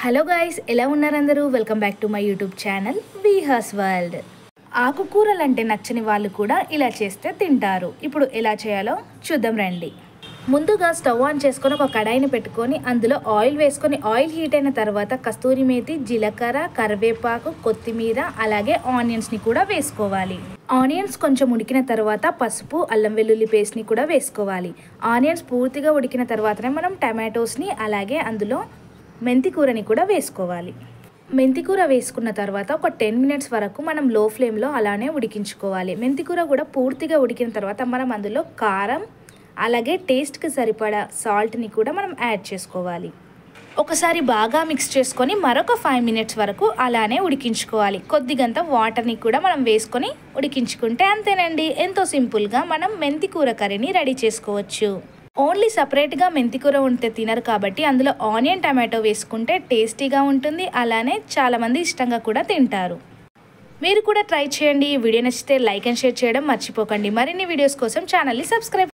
Hello guys, ఎలా ఉన్నారు అందరూ? Welcome back to my YouTube channel Vihas world. ఆకుకూరలు అంటే నచ్చని వాళ్ళు కూడా ఇలా చేస్తే తింటారు. ఇప్పుడు ఎలా చేయాలో చూద్దాం రండి. ముందుగా స్టవ్ ఆన్ చేసుకొని ఒక కడాయిని పెట్టుకొని అందులో ఆయిల్ వేసుకొని ఆయిల్ హీట్ అయిన తర్వాత కస్తూరి మేతి, జీలకర్ర, కరివేపాకు, కొత్తిమీర అలాగే ఆనియన్స్ని కూడా వేసుకోవాలి. ఆనియన్స్ కొంచెం ఉడికిన తర్వాత పసుపు, అల్లం వెల్లుల్లి పేస్ట్ని కూడా వేసుకోవాలి. ఆనియన్స్ పూర్తిగా ఉడికిన తర్వాతనే మనం టమాటోస్ని అలాగే అందులో మెంతికూరని కూడా వేసుకోవాలి. మెంతికూర వేసుకున్న తర్వాత ఒక 10 మినిట్స్ వరకు మనం లో ఫ్లేమ్లో అలానే ఉడికించుకోవాలి. మెంతికూర కూడా పూర్తిగా ఉడికిన తర్వాత మనం అందులో కారం అలాగే టేస్ట్కి సరిపడా సాల్ట్ని కూడా మనం యాడ్ చేసుకోవాలి. ఒకసారి బాగా మిక్స్ చేసుకొని మరొక 5 మినిట్స్ వరకు అలానే ఉడికించుకోవాలి. కొద్దిగంత వాటర్ని కూడా మనం వేసుకొని ఉడికించుకుంటే అంతేనండి. ఎంతో సింపుల్గా మనం మెంతికూర కర్రీని రెడీ చేసుకోవచ్చు. ఓన్లీ సపరేట్గా మెంతికూర ఉంటే తినరు కాబట్టి అందులో ఆనియన్, టమాటో వేసుకుంటే టేస్టీగా ఉంటుంది. అలానే చాలామంది ఇష్టంగా కూడా తింటారు. మీరు కూడా ట్రై చేయండి. ఈ వీడియో నచ్చితే లైక్ అండ్ షేర్ చేయడం మర్చిపోకండి. మరిన్ని వీడియోస్ కోసం ఛానల్ని సబ్స్క్రైబ్